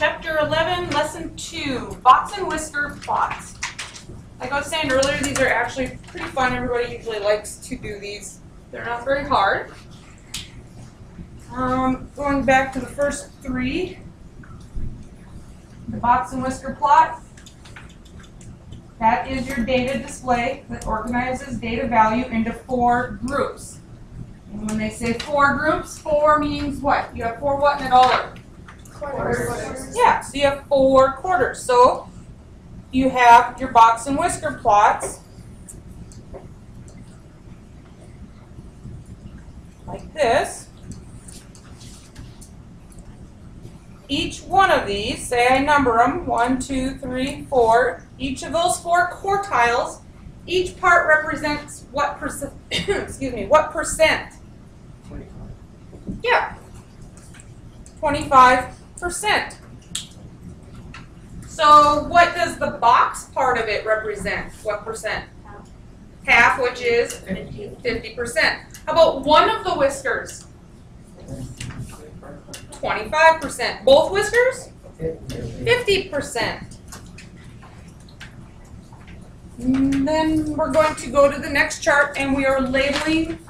Chapter 11, Lesson 2, Box and Whisker Plots. Like I was saying earlier, these are actually pretty fun. Everybody usually likes to do these. They're not very hard. Going back to the first three, the Box and Whisker Plot. That is your data display that organizes data value into 4 groups. And when they say 4 groups, 4 means what? You have 4 what in a dollar? Quarters. Yeah, so you have 4 quarters. So you have your box and whisker plots like this. Each one of these, say I number them, 1, 2, 3, 4. Each of those 4 quartiles, each part represents what percent? Excuse me, what percent? 25. Yeah, 25%. So what does the box part of it represent? What percent? Half, which is 50%. How about one of the whiskers? 25%. Both whiskers? 50%. And then we're going to go to the next chart, and we are labeling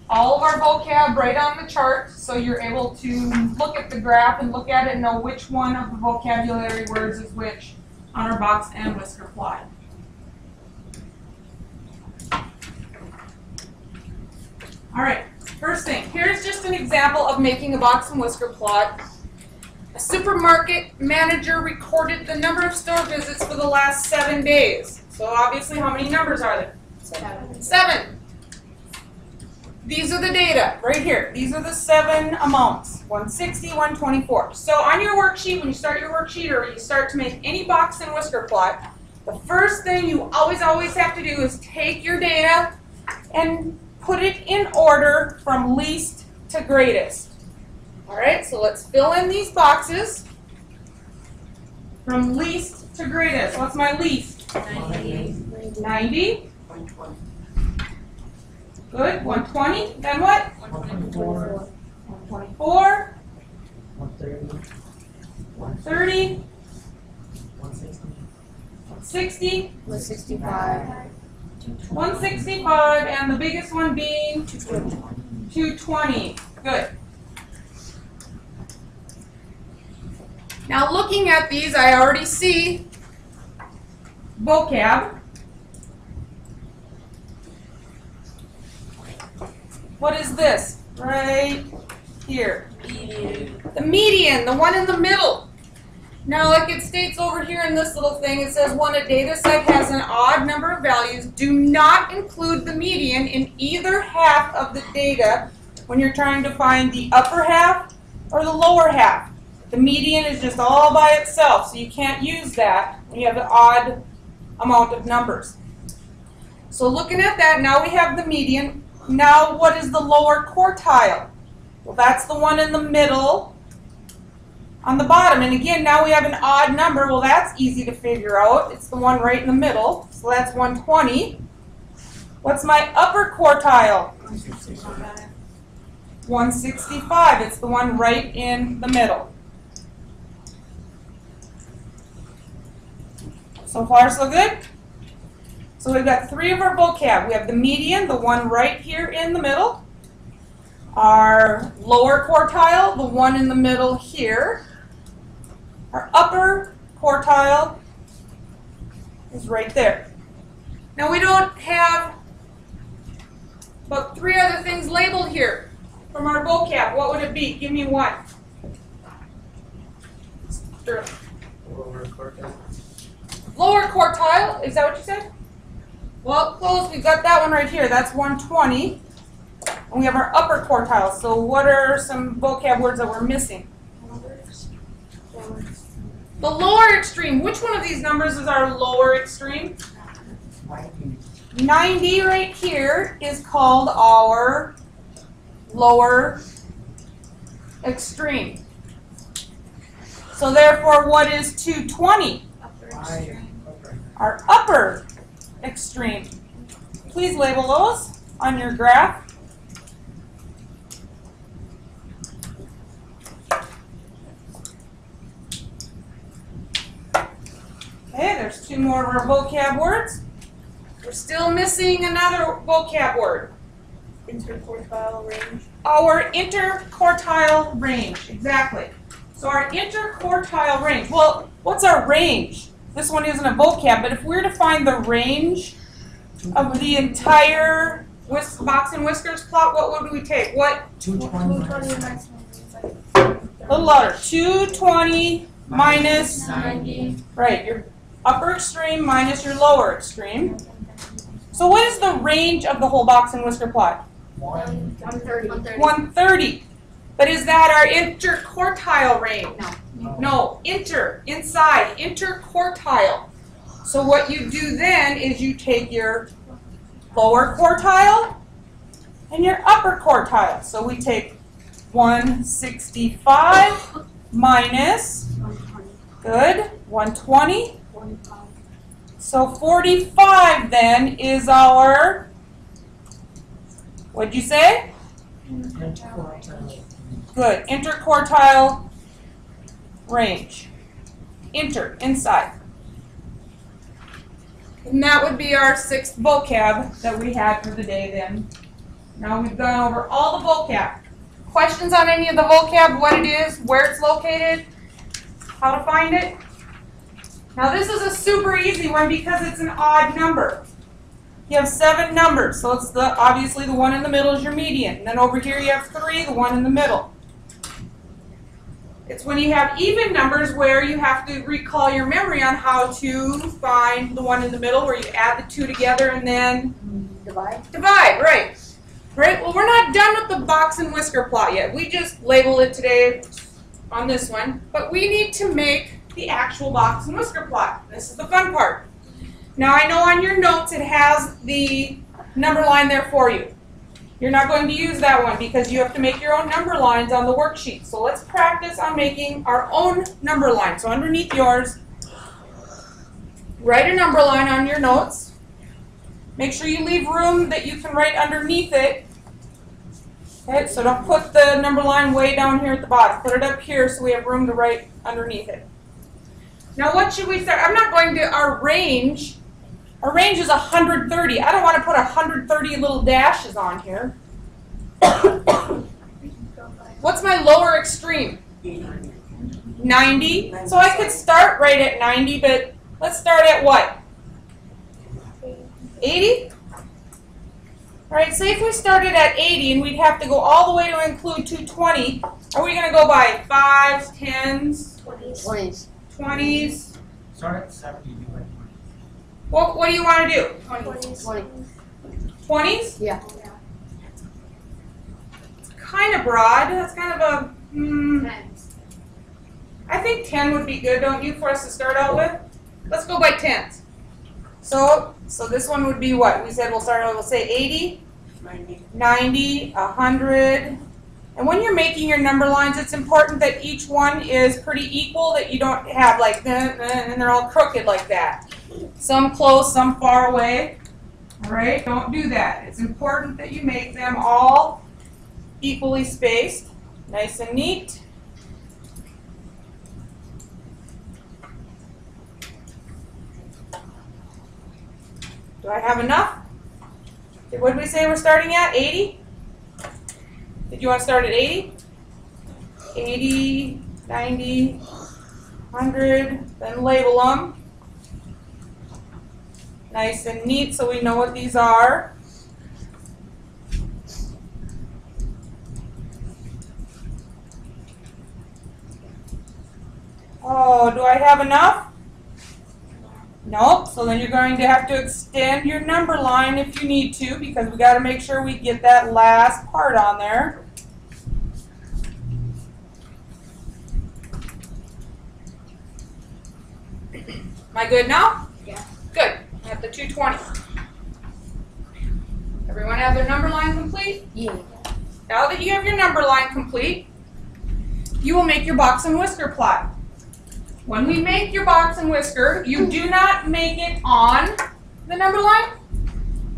all of our vocab right on the chart, so you're able to look at the graph and look at it and know which one of the vocabulary words is which on our box and whisker plot. All right, first thing, here's just an example of making a box and whisker plot. A supermarket manager recorded the number of store visits for the last 7 days. So obviously, how many numbers are there? 7. These are the data right here. These are the 7 amounts, 160, 124. So on your worksheet, when you start your worksheet or you start to make any box and whisker plot, the first thing you always have to do is take your data and put it in order from least to greatest. All right, so let's fill in these boxes from least to greatest. What's my least? 90. 90. 120. Good. 120. Then what? 124. 124. 130. 130. 160. 160. 165. 165, and the biggest one being 220. Good. Now looking at these, I already see vocab. What is this? Right here. The median, the one in the middle. Now, like it states over here in this little thing, it says when a data set has an odd number of values, do not include the median in either half of the data when you're trying to find the upper half or the lower half. The median is just all by itself, so you can't use that when you have an odd amount of numbers. So looking at that, now we have the median. Now what is the lower quartile? Well, that's the one in the middle on the bottom. And again, now we have an odd number. Well, that's easy to figure out. It's the one right in the middle. So that's 120. What's my upper quartile? 165. It's the one right in the middle. So far, so good? So we've got 3 of our vocab. We have the median, the one right here in the middle. Our lower quartile, the one in the middle here. Our upper quartile is right there. Now we don't have but 3 other things labeled here from our vocab. What would it be? Give me one. Lower quartile. Lower quartile, is that what you said? Well, close. We've got that one right here. That's 120. And we have our upper quartile. So what are some vocab words that we're missing? The lower extreme. Which one of these numbers is our lower extreme? 90 right here is called our lower extreme. So therefore, what is 220? Our upper extreme. Please label those on your graph. there's 2 more of our vocab words. We're still missing another vocab word. Interquartile range. Our interquartile range, exactly. So our interquartile range, well, what's our range? This one isn't a vocab, but if we were to find the range of the entire Box and Whiskers plot, what would we take? What? 220 minus A little louder. 220 minus 90. Right, your upper extreme minus your lower extreme. So what is the range of the whole Box and Whisker plot? 130. 130. But is that our interquartile range? No, inside, interquartile. So what you do then is you take your lower quartile and your upper quartile. So we take 165 minus, good, 120. So 45 then is our, what'd you say? Good, interquartile range. Inside. And that would be our 6th vocab that we had for the day then. Now we've gone over all the vocab. Questions on any of the vocab, what it is, where it's located, how to find it? Now this is a super easy one because it's an odd number. You have 7 numbers, so it's obviously the one in the middle is your median. And then over here you have 3, the one in the middle. It's when you have even numbers where you have to recall your memory on how to find the one in the middle, where you add the 2 together and then divide, right. Right, well we're not done with the Box and Whisker plot yet. We just labeled it today on this one, but we need to make the actual Box and Whisker plot. This is the fun part. Now I know on your notes it has the number line there for you. You're not going to use that one because you have to make your own number lines on the worksheet. So let's practice on making our own number line. So underneath yours, write a number line on your notes. Make sure you leave room that you can write underneath it. Okay, so don't put the number line way down here at the bottom. Put it up here so we have room to write underneath it. Now what should we start? I'm not going to, our range is 130. I don't want to put 130 little dashes on here. What's my lower extreme? 90. So I could start right at 90, but let's start at what? 80? All right, say if we started at 80 and we'd have to go all the way to include 220, are we going to go by 5s, 10s, 20s? Start at 70. What do you want to do? 20. 20s? Yeah. It's kind of broad. That's kind of a, I think 10 would be good, don't you, for us to start out with? Let's go by 10s. So this one would be what? We said we'll say 80, 90, 100. And when you're making your number lines, it's important that each one is pretty equal, that you don't have like, and they're all crooked like that. Some close, some far away. All right, don't do that. It's important that you make them all equally spaced, nice and neat. Do I have enough? What did we say we're starting at? 80? Did you want to start at 80? 80, 90, 100, then label them. Nice and neat so we know what these are. Oh, do I have enough? Nope, so then you're going to have to extend your number line if you need to, because we got to make sure we get that last part on there. Am I good now? Yeah. Good. I have the 220. Everyone have their number line complete? Yeah. Now that you have your number line complete, you will make your Box and Whisker plot. When we make your Box and Whisker, you do not make it on the number line,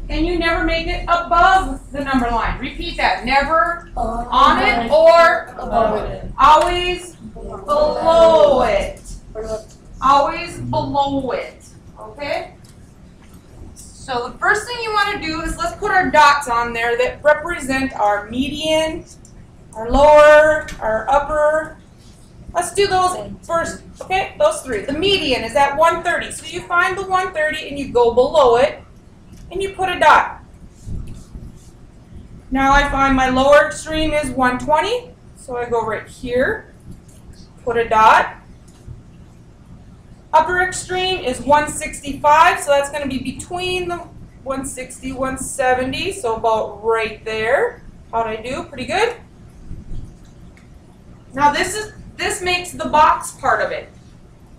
and you never make it above the number line. Repeat that. Never on it or above it. Always below it. Always below it. So the first thing you want to do is let's put our dots on there that represent our median, our lower, our upper. Let's do those first, okay? Those three. The median is at 130. So you find the 130 and you go below it and you put a dot. Now I find my lower extreme is 120. So I go right here, put a dot. Upper extreme is 165, so that's going to be between the 160, 170, so about right there. How'd I do? Pretty good. Now this makes the box part of it.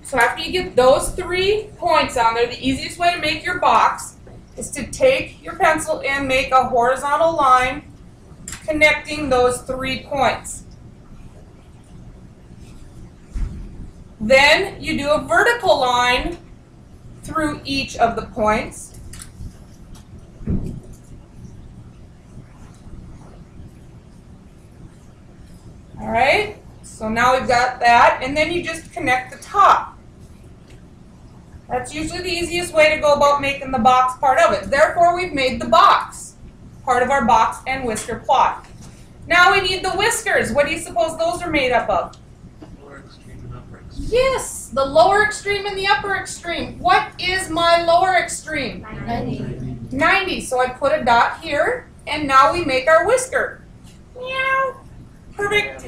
So after you get those 3 points on there, the easiest way to make your box is to take your pencil and make a horizontal line connecting those 3 points. Then you do a vertical line through each of the points. All right, so now we've got that, and then you just connect the top. That's usually the easiest way to go about making the box part of it. Therefore, we've made the box part of our box and whisker plot. Now we need the whiskers. What do you suppose those are made up of? Yes, the lower extreme and the upper extreme. What is my lower extreme? 90. 90. So I put a dot here, and now we make our whisker. Meow. Perfect.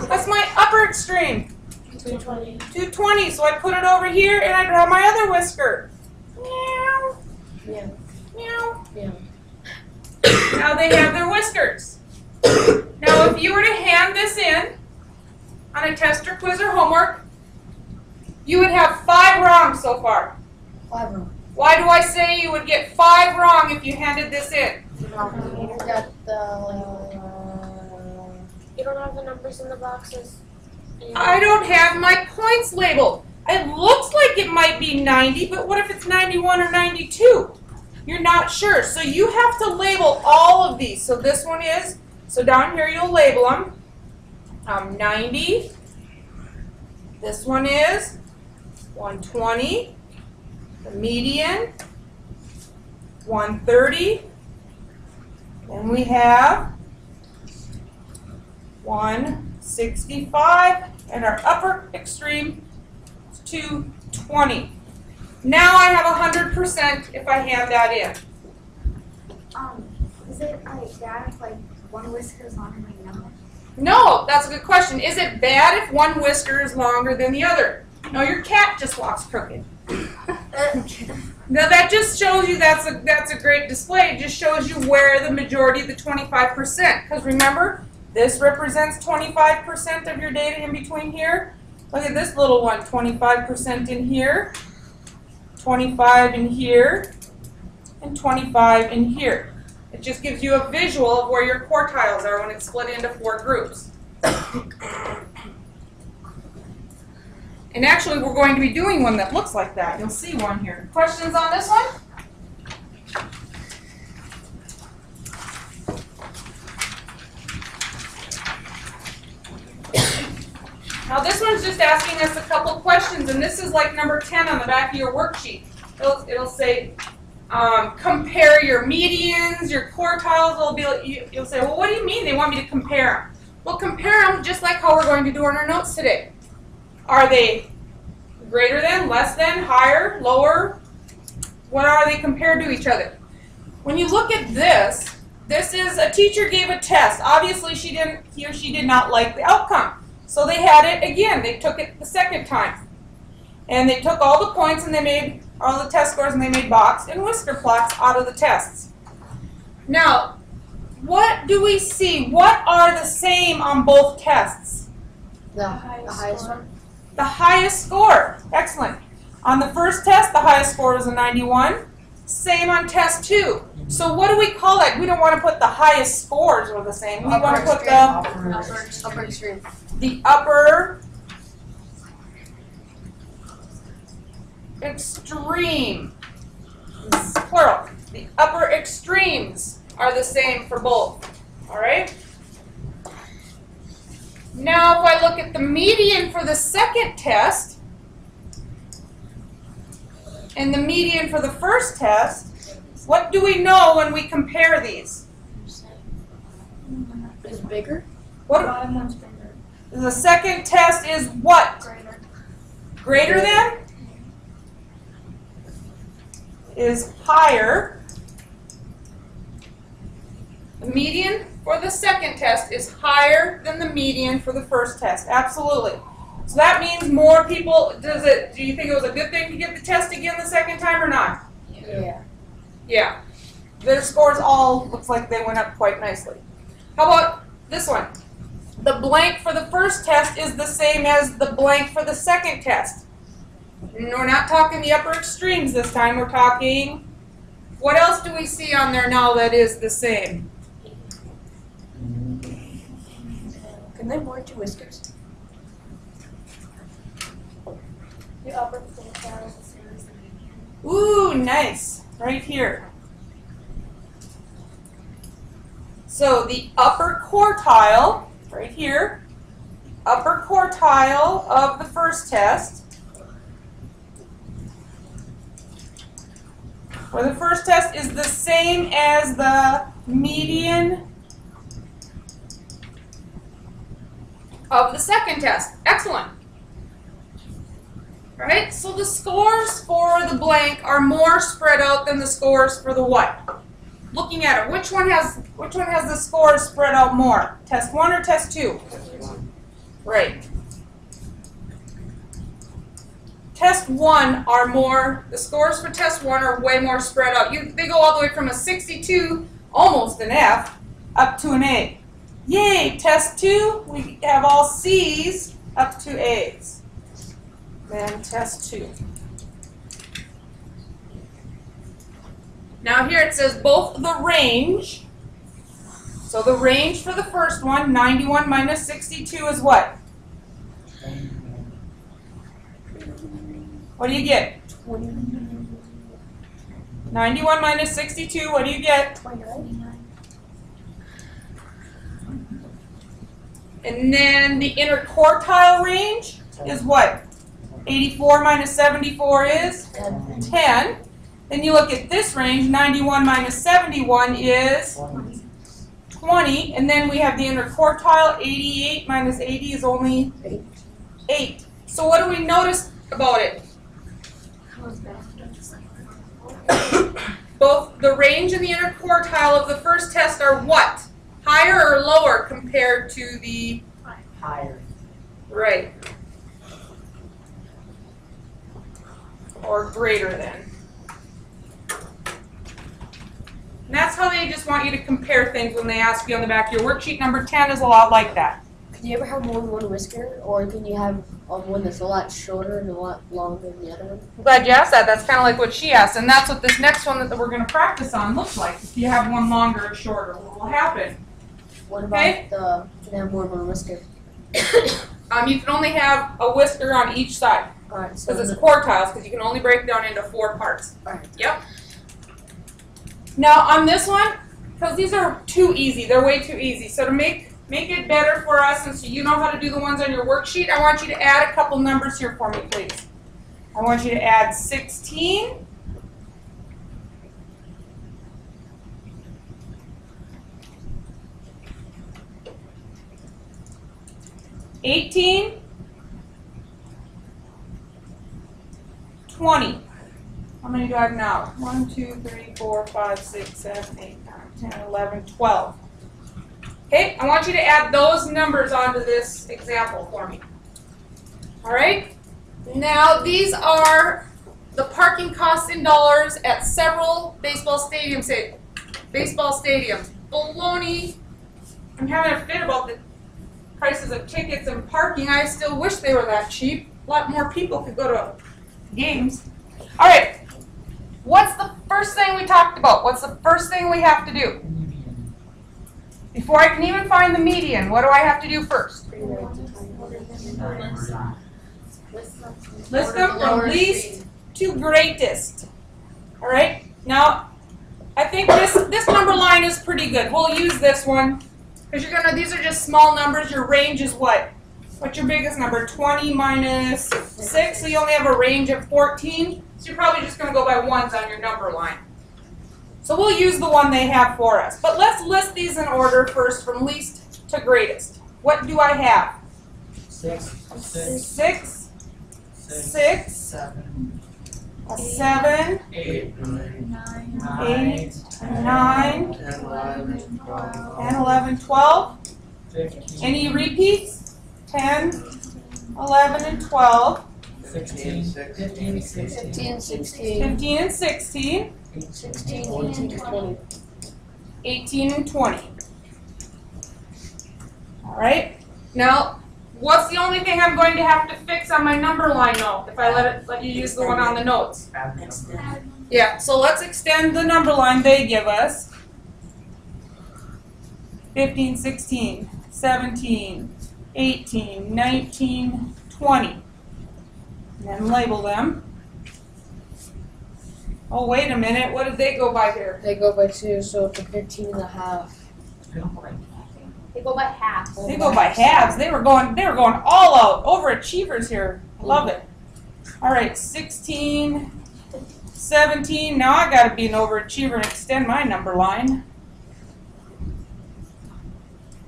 That's my upper extreme. 220. 220. So I put it over here, and I draw my other whisker. Meow. Yeah. Meow. Yeah. Now they have their whiskers. Now if you were to hand this in on a test or quiz or homework, you would have 5 wrong so far. 5 wrong. Why do I say you would get 5 wrong if you handed this in? You don't have the numbers in the boxes. I don't have my points labeled. It looks like it might be 90, but what if it's 91 or 92? You're not sure. So you have to label all of these. So this one is, so down here you'll label them. 90. This one is 120. The median, 130. Then we have 165. And our upper extreme is 220. Now I have 100% if I hand that in. Is it like bad if like one whisker is longer than the other? No, that's a good question. Is it bad if one whisker is longer than the other? No, your cat just walks crooked. Now that just shows you that's a great display. It just shows you where the majority of the 25%. Because remember, this represents 25% of your data in between here. Look at this little one, 25% in here, 25 in here, and 25 in here. It just gives you a visual of where your quartiles are when it's split into 4 groups. And actually, we're going to be doing one that looks like that. You'll see one here. Questions on this one? Now this one's just asking us a couple questions, and this is like number 10 on the back of your worksheet. It'll say, compare your medians, your quartiles. You'll say, well, what do you mean they want me to compare them? Well, compare them just like how we're going to do in our notes today. Are they greater than, less than, higher, lower? What are they compared to each other? When you look at this, this is a teacher gave a test. Obviously, he or she did not like the outcome. So they had it again. They took it the second time. And they took all the points and they made all the test scores and they made box and whisker plots out of the tests. Now, what do we see? What are the same on both tests? The highest one. The highest score. Excellent. On the first test, the highest score was a 91. Same on test 2. So what do we call it? We don't want to put the highest scores were the same. We want to put Upper extreme. the upper extreme. Plural. The upper extremes are the same for both. All right? Now, if I look at the median for the second test and the median for the first test, What do we know when we compare these? Is bigger? What? Bottom one's bigger. The second test is what? Greater. Greater than? Is higher. The median for the second test is higher than the median for the first test. Absolutely. So that means more people, do you think it was a good thing to get the test again the second time or not? Yeah. Yeah. Their scores all looks like they went up quite nicely. How about this one? The blank for the first test is the same as the blank for the second test. And we're not talking the upper extremes this time. We're talking, what else do we see on there now that is the same? Can they more two whiskers? The upper quartile is the same as the median. Ooh, nice. Right here. So the upper quartile, right here, upper quartile of the first test, where the first test is the same as the median of the second test. Excellent. Right? So the scores for the blank are more spread out than the scores for the what? Looking at it, which one has the scores spread out more? Test 1 or test 2? Right. Test 1 are more, the scores for test 1 are way more spread out. They go all the way from a 62, almost an F, up to an A. Yay, test 2, we have all C's up to A's. Then test 2. Now here it says both the range. So the range for the first one, 91 minus 62 is what? What do you get? 91 minus 62, what do you get? 29. And then the interquartile range is what? 84 minus 74 is 10. Then you look at this range, 91 minus 71 is 20. And then we have the interquartile, 88 minus 80 is only 8. So what do we notice about it? Both the range and the interquartile of the first test are what? Higher or lower compared to the... Higher. Right. Or greater than. And that's how they just want you to compare things when they ask you on the back of your worksheet. Number 10 is a lot like that. Can you ever have more than one whisker, or can you have one that's a lot shorter and a lot longer than the other one? I'm glad you asked that. That's kind of like what she asked. And that's what this next one that we're going to practice on looks like. If you have one longer or shorter, what will happen? What about can I have more than one whisker? You can only have a whisker on each side. Alright, so Because it's quartiles, because you can only break it down into 4 parts. Alright. Yep. Now on this one, because these are too easy, they're way too easy. So to make it better for us, and so you know how to do the ones on your worksheet, I want you to add a couple numbers here for me, please. I want you to add 16. $18, $20. How many do I have now? 1, 2, 3, 4, 5, 6, 7, 8, 9, 10, 11, 12. Okay, I want you to add those numbers onto this example for me. All right? Now, these are the parking costs in dollars at several baseball stadiums. Baloney. I'm having a fit about the prices of tickets and parking. I still wish they were that cheap. A lot more people could go to games. All right. What's the first thing we talked about? What's the first thing we have to do? Before I can even find the median, what do I have to do first? List them from least to greatest. All right. Now, I think this number line is pretty good. We'll use this one because these are just small numbers. Your range is what? What's your biggest number? 20 minus 6, so you only have a range of 14. So you're probably just going to go by ones on your number line. So we'll use the one they have for us. But let's list these in order first from least to greatest. What do I have? 6, 6, 7, 7, 8, 8, 9, 10, 11, 12, 10, 11, 12. 15, Any repeats? 10, 11, and 12. 16, 15, 16, 15, 16, 15 and 16. 16, 18, 20. 18 and 20. All right. Now, what's the only thing I'm going to have to fix on my number line now if I let you use the one on the notes? add the number. Yeah, so let's extend the number line they give us. 15, 16, 17, 18, 19, 20. And then label them. Oh, wait a minute. What did they go by here? They go by 2, so it's a 15 and a half. They go by half. They go by halves. They were going all out. Overachievers here. Love it. All right, 16, 17. Now I got to be an overachiever and extend my number line.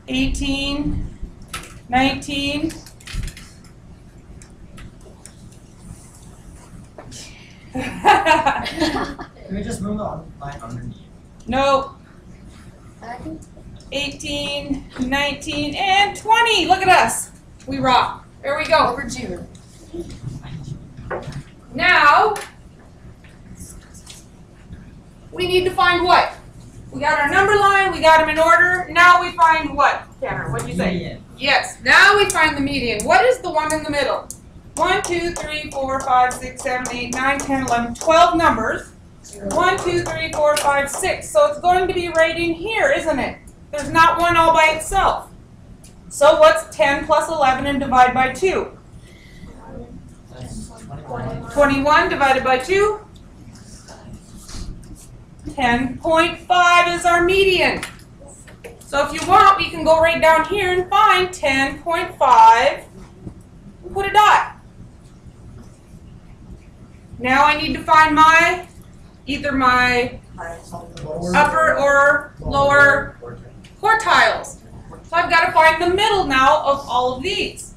18, 19. Can we just move the line underneath? Nope. 18, 19, and 20. Look at us. We rock. There we go. Overachiever. Now, we need to find what? We got our number line. We got them in order. Now we find what, Tanner? What do you say? Median. Yes. Now we find the median. What is the one in the middle? 1, 2, 3, 4, 5, 6, 7, 8, 9, 10, 11, 12 numbers. 1, 2, 3, 4, 5, 6. So it's going to be right in here, isn't it? There's not one all by itself. So what's 10 plus 11 and divide by 2? That's 21. 21 divided by 2? 10.5 is our median. So if you want, we can go right down here and find 10.5 and put a dot. Now I need to find either my upper or lower quartiles. So I've got to find the middle now of all of these.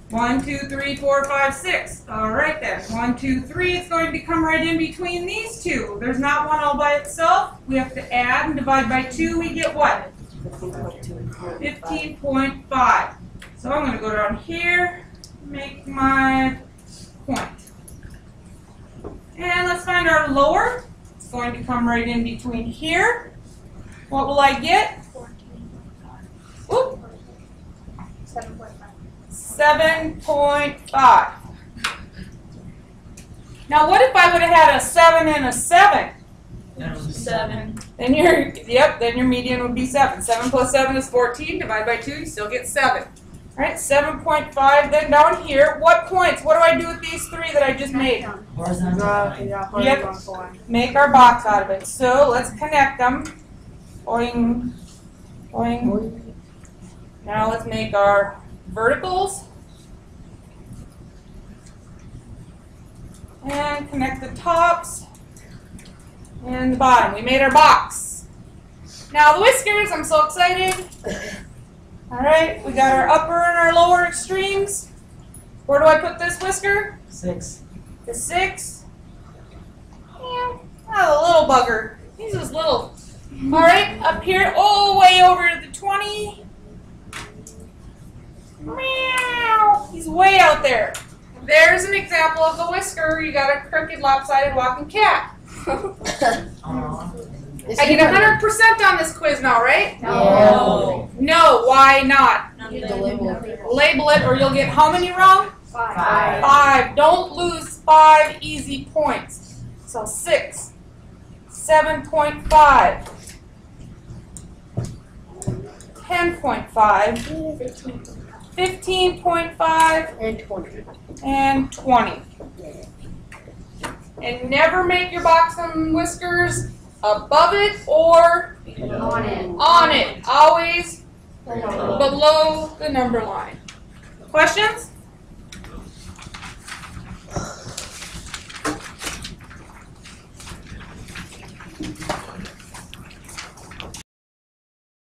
1, 2, 3, 4, 5, 6. All right then. 1, 2, 3. It's going to come right in between these two. There's not one all by itself. We have to add and divide by 2. We get what? 15.5. So I'm going to go down here, make my point. And let's find our lower. It's going to come right in between here. What will I get? 14. Oop, 7.5. 7.5. Now what if I would have had a 7 and a 7? 7. Then your median would be 7. 7 plus 7 is 14. Divide by 2, you still get 7. All right, 7.5. Then down here, what points? What do I do with these 3 that I just made? Horizontal line. Yep. Make our box out of it. So let's connect them. Boing, boing. Now let's make our verticals. And connect the tops and the bottom. We made our box. Now the whiskers, I'm so excited. All right, we got our upper and our lower extremes. Where do I put this whisker? 6. The 6. Yeah, oh, the little bugger. He's just little. All right, up here, oh, way over to the 20. Meow. He's way out there. There's an example of the whisker. You got a crooked, lopsided walking cat. I get 100% on this quiz now, right? No. No, why not? Label. Label it or you'll get how many wrong? 5. 5. Don't lose 5 easy points. So 6, 7.5, 10.5, 15.5, And 20. and 20. And never make your box and whiskers above it or On it. on it. Always below the number line. Questions?